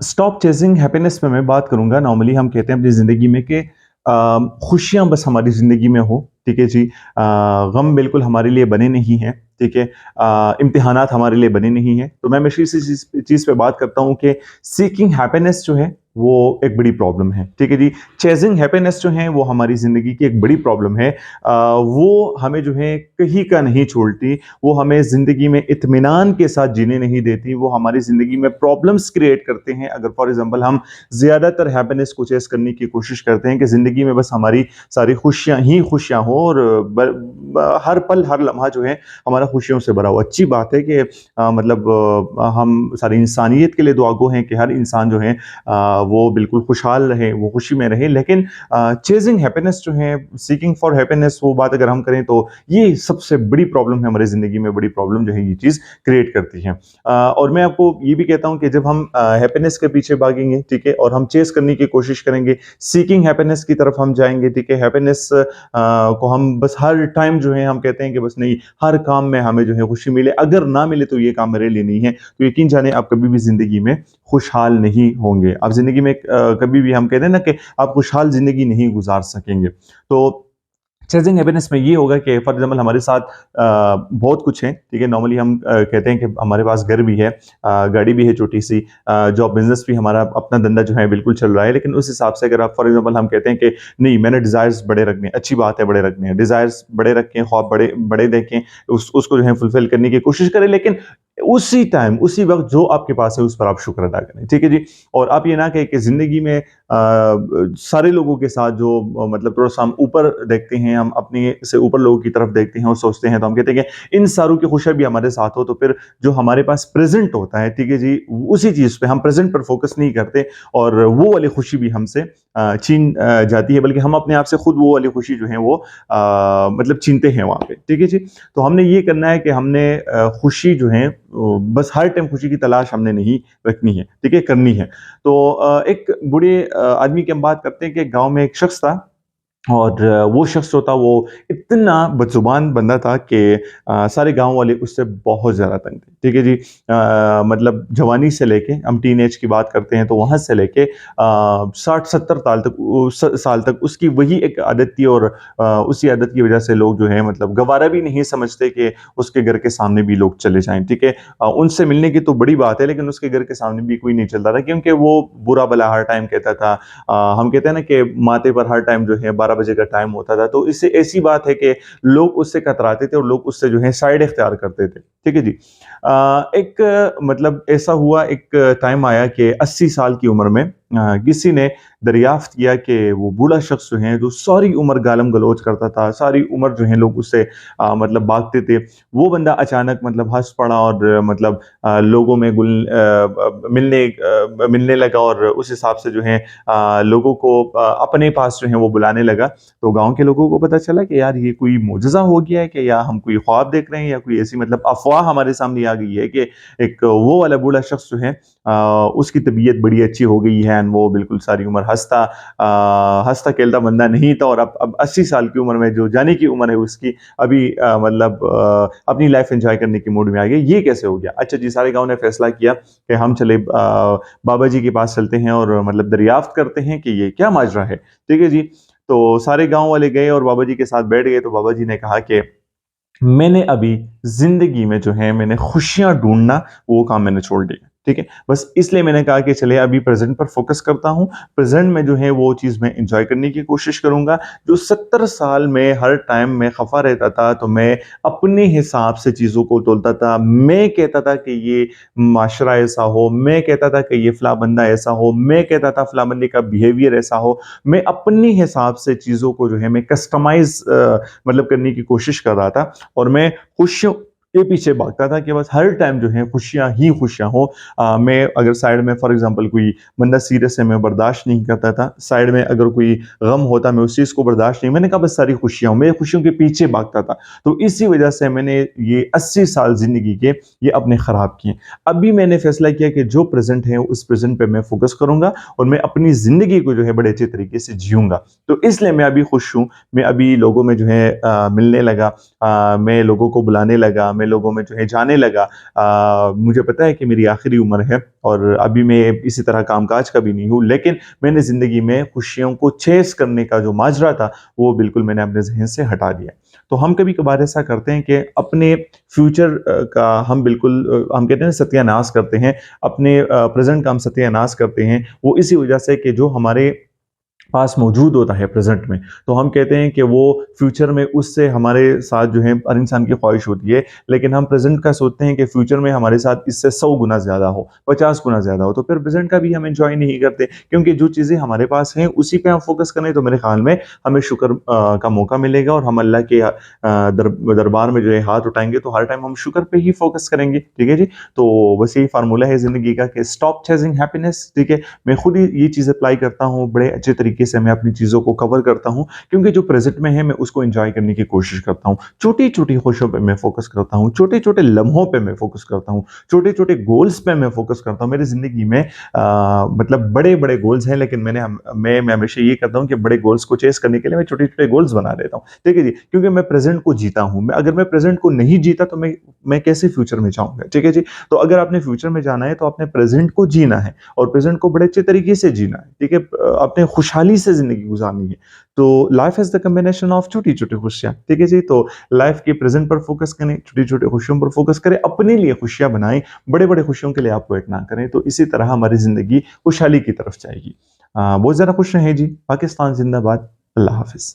Stop chasing happiness में मैं बात करूंगा। नॉर्मली हम कहते हैं अपनी ज़िंदगी में कि खुशियाँ बस हमारी ज़िंदगी में हो, ठीक है जी। गम बिल्कुल हमारे लिए बने नहीं हैं, ठीक है। इम्तिहानात हमारे लिए बने नहीं हैं। तो मैं हमेशा इसी चीज़ पे बात करता हूँ कि सीकिंग हैप्पीनेस जो है वो एक बड़ी प्रॉब्लम है, ठीक है जी। चेजिंग हैप्पीनेस जो है वो हमारी ज़िंदगी की एक बड़ी प्रॉब्लम है। वो हमें जो है कहीं का नहीं छोड़ती, वो हमें ज़िंदगी में इत्मीनान के साथ जीने नहीं देती, वो हमारी ज़िंदगी में प्रॉब्लम्स क्रिएट करते हैं। अगर फॉर एग्ज़ाम्पल हम ज़्यादातर हैप्पीनेस को चेज़ करने की कोशिश करते हैं कि ज़िंदगी में बस हमारी सारी खुशियाँ ही खुशियाँ हों और हर पल, हर लम्हा जो है हमारा खुशियों से भरा हो। अच्छी बात है कि हम सारी इंसानियत के लिए दुआगो हैं कि हर इंसान जो है वो बिल्कुल खुशहाल रहे, वो खुशी में रहे। लेकिन चेज़िंग हैप्पीनेस जो है, सीकिंग फॉर हैप्पीनेस, वो बात अगर हम करें तो ये सबसे बड़ी प्रॉब्लम है हमारी ज़िंदगी में, बड़ी प्रॉब्लम जो है ये चीज़ क्रिएट करती है। और मैं आपको ये भी कहता हूँ कि जब हम हैप्पीनेस के पीछे भागेंगे, ठीक है, और हम चेज़ करने की कोशिश करेंगे, सीकिंग हैप्पीनेस की तरफ हम जाएँगे, ठीक है, हैप्पीनेस को हम बस हर टाइम जो है हम कहते हैं कि बस नहीं, हर काम में हमें जो है खुशी मिले, अगर ना मिले तो ये काम मेरे लिए नहीं है, तो यकीन जाने आप कभी भी ज़िंदगी में खुशहाल नहीं होंगे। आप ज़िंदगी में कभी भी हम कहते हैं ना कि आप खुशहाल ज़िंदगी नहीं गुज़ार सकेंगे। तो चेज़िंग हैप्पीनेस में ये होगा कि फॉर एग्ज़ाम्पल हमारे साथ बहुत कुछ है, ठीक है। नॉर्मली हम कहते हैं कि हमारे पास घर भी है, गाड़ी भी है छोटी-सी, जॉब बिज़नेस भी हमारा अपना धंधा जो है बिल्कुल चल रहा है। लेकिन उस हिसाब से अगर आप फॉर एग्ज़ाम्पल हम कहते हैं कि नहीं, मैंने डिज़ायर्स बड़े रखने हैं, अच्छी बात है बड़े रखने हैं, डिज़ायर्स बड़े रखें, ख्वाब बड़े बड़े देखें, उसको जो है फुलफ़िल करने की कोशिश करें, लेकिन उसी टाइम, उसी वक़्त जो आपके पास है उस पर आप शुक्र अदा करें, ठीक है जी। और आप ये ना कहें कि ज़िंदगी में सारे लोगों के साथ जो मतलब थोड़ा-सा हम ऊपर देखते हैं, हम अपने से ऊपर लोगों की तरफ देखते हैं और सोचते हैं, तो हम कहते हैं कि इन सारों की खुशियाँ भी हमारे साथ हो, तो फिर जो हमारे पास प्रेज़ेंट होता है, ठीक है जी, उसी चीज़ पे हम प्रेज़ेंट पर फ़ोकस नहीं करते और वो वाली खुशी भी हमसे छीन जाती है, बल्कि हम अपने आप से खुद वो वाली खुशी जो है वो मतलब छीनते हैं वहाँ पे, ठीक है जी। तो हमने ये करना है कि हमने खुशी जो है बस हर टाइम खुशी की तलाश हमने नहीं रखनी है, ठीक है, करनी है। तो एक बूढ़े आदमी की हम बात करते हैं कि गाँव में एक शख्स था और वो शख्स जो था वो इतना बदज़ुबान बंदा था कि सारे गाँव वाले उससे बहुत ज़्यादा तंग थे, ठीक है जी। मतलब जवानी से लेके हम टीनेज की बात करते हैं तो वहाँ से लेके 60-70 साल तक उसकी वही एक आदत थी और उसी आदत की वज़ह से लोग जो है मतलब गवारा भी नहीं समझते कि उसके घर के सामने भी लोग चले जाएँ, ठीक है। उनसे मिलने की तो बड़ी बात है, लेकिन उसके घर के सामने भी कोई नहीं चलता था क्योंकि वो बुरा-भला हर टाइम कहता था। हम कहते हैं ना कि माथे पर हर टाइम जो है 12 बजे का टाइम होता था, तो इससे ऐसी बात है कि लोग उससे कतराते थे और लोग उससे जो है साइड इख्तियार करते थे, ठीक है जी। एक मतलब ऐसा हुआ, एक टाइम आया कि 80 साल की उम्र में किसी ने दरियाफ्त किया कि वो बूढ़ा शख्स जो है, जो सारी उम्र गालम-गलौच करता था, सारी उम्र जो है लोग उससे मतलब भागते थे, वो बंदा अचानक मतलब हँस पड़ा और मतलब लोगों में मिलने लगा और उस हिसाब से जो है लोगों को अपने पास जो है वो बुलाने लगा। तो गाँव के लोगों को पता चला कि यार ये कोई मुअजिज़ा हो गया है कि या हम कोई ख्वाब देख रहे हैं या कोई ऐसी मतलब अफ़वाह हमारे सामने आ गई है कि एक वो वाला बूढ़ा शख्स जो है उसकी तबीयत बड़ी अच्छी हो गई है एंड वो बिल्कुल सारी उम्र हँसता-खेलता बंदा नहीं था और अब 80 साल की उम्र में जो जाने की उम्र है उसकी अभी मतलब अपनी लाइफ़ एन्जॉय करने के मूड में आ गया। ये कैसे हो गया? अच्छा जी, सारे गाँव ने फैसला किया कि हम चले बाबा जी के पास चलते हैं और मतलब दरियाफ्त करते हैं कि ये क्या माजरा है, ठीक है जी। तो सारे गाँव वाले गए और बाबा जी के साथ बैठ गए, तो बाबा जी ने कहा कि मैंने अभी ज़िंदगी में जो है मैंने खुशियाँ ढूँढना वो काम मैंने छोड़ दिया, ठीक है? बस इसलिए मैंने कहा कि चलिए अभी प्रेज़ेंट पर फ़ोकस करता हूँ, प्रेज़ेंट में जो है वो चीज़ मैं एन्जॉय करने की कोशिश करूँगा। जो 70 साल में हर टाइम मैं खफ़ा रहता था, तो मैं अपने हिसाब से चीज़ों को तोलता था। मैं कहता था कि ये माशरा ऐसा हो, मैं कहता था कि ये फ़लाँ बंदा ऐसा हो, मैं कहता था फ़लाँ बंदे का बिहेवियर ऐसा हो। मैं अपने हिसाब से चीज़ों को जो है मैं कस्टमाइज़ मतलब करने की कोशिश कर रहा था। और मैं खुशियों के पीछे भागता था कि बस हर टाइम जो है खुशियाँ ही खुशियाँ हो। मैं अगर साइड में फॉर एग्ज़ाम्पल कोई बंदा सीरियस है, मैं बर्दाश्त नहीं करता था। साइड में अगर कोई गम होता, मैं उस चीज़ को बर्दाश्त नहीं, मैंने कहा बस सारी खुशियाँ हो, मैं खुशियों के पीछे भागता था। तो इसी वजह से मैंने ये 80 साल ज़िंदगी के ये अपने ख़राब किए। अभी मैंने फ़ैसला किया कि जो प्रेज़ेंट है उस प्रेज़ेंट पे मैं फ़ोकस करूँगा और मैं अपनी ज़िंदगी को जो है बड़े अच्छे तरीके से जिऊँगा। तो इसलिए मैं अभी खुश हूँ। मैं अभी लोगों में जो है मिलने लगा, मैं लोगों को बुलाने लगा, मैं में लोगों में जो है जाने लगा। मुझे पता है कि मेरी आखिरी उम्र है और अभी मैं इसी तरह कामकाज का भी नहीं हूँ, लेकिन मैंने ज़िंदगी में खुशियों को चेस करने का जो माजरा था, वो बिल्कुल मैंने अपने ज़हन से हटा दिया। तो हम कभी-कभार ऐसा करते हैं कि अपने फ्यूचर का हम बिल्कुल हम कहते हैं ना सत्यानाश करते हैं, अपने प्रेज़ेंट का हम सत्यानाश करते हैं, वो इसी वजह से कि जो हमारे पास मौजूद होता है प्रेज़ेंट में, तो हम कहते हैं कि वो फ्यूचर में उससे हमारे साथ जो है हर इंसान की ख्वाहिश होती है, लेकिन हम प्रेज़ेंट का सोचते हैं कि फ्यूचर में हमारे साथ इससे 100 गुना ज़्यादा हो, 50 गुना ज़्यादा हो, तो फिर प्रेज़ेंट का भी हम एन्जॉय नहीं करते, क्योंकि जो चीज़ें हमारे पास हैं, उसी पे हम फ़ोकस करें तो मेरे ख़्याल में हमें शुक्र का मौका मिलेगा और हम अल्लाह के दरबार में जो है हाथ उठाएँगे, तो हर टाइम हम शुक्र पे ही फ़ोकस करेंगे, ठीक है जी? तो बस यही फ़ॉर्मूला है ज़िंदगी का कि स्टॉप चेज़िंग हैप्पीनेस, ठीक है? मैं खुद ही ये चीज़ अप्लाई करता हूँ, बड़े अच्छे तरीके से मैं अपनी चीज़ों को कवर करता हूँ, क्योंकि जो प्रेज़ेंट में है मैं उसको एन्जॉय करने की कोशिश करता हूँ। छोटी-छोटी खुशियों पे मैं फ़ोकस करता हूँ, छोटे-छोटे लम्हों पे मैं फ़ोकस करता हूँ, छोटे-छोटे गोल्स पे मैं फ़ोकस करता हूँ। मेरी ज़िंदगी में मतलब बड़े-बड़े गोल्स हैं, लेकिन मैं हमेशा ये करता हूँ कि बड़े गोल्स को चेज़ करने के लिए मैं छोटे-छोटे गोल्स बना लेता हूँ। ठीक है जी? क्योंकि मैं प्रेज़ेंट को जीता हूँ। अगर मैं प्रेज़ेंट को नहीं जीता तो मैं कैसे फ्यूचर में जाऊँगा? ठीक है जी? तो अगर आपने फ्यूचर में जाना है तो आपने प्रेज़ेंट को जीना है और प्रेज़ेंट को बड़े अच्छे तरीके से जीना है, ठीक है? अपने खुशहाली से ज़िंदगी गुज़ारनी है। तो life is the combination of छोटी-छोटी खुशियाँ, ठीक है जी? तो लाइफ़ के प्रेज़ेंट पर फ़ोकस करें, छोटी-छोटी खुशियों पर फ़ोकस करें, अपने लिए खुशियाँ बनाएँ, बड़े-बड़े खुशियों के लिए आप वेट ना करें, तो इसी तरह हमारी ज़िंदगी खुशहाली की तरफ जाएगी। बहुत ज़्यादा खुश रहें जी। पाकिस्तान ज़िंदाबाद। अल्लाह हाफ़िज़।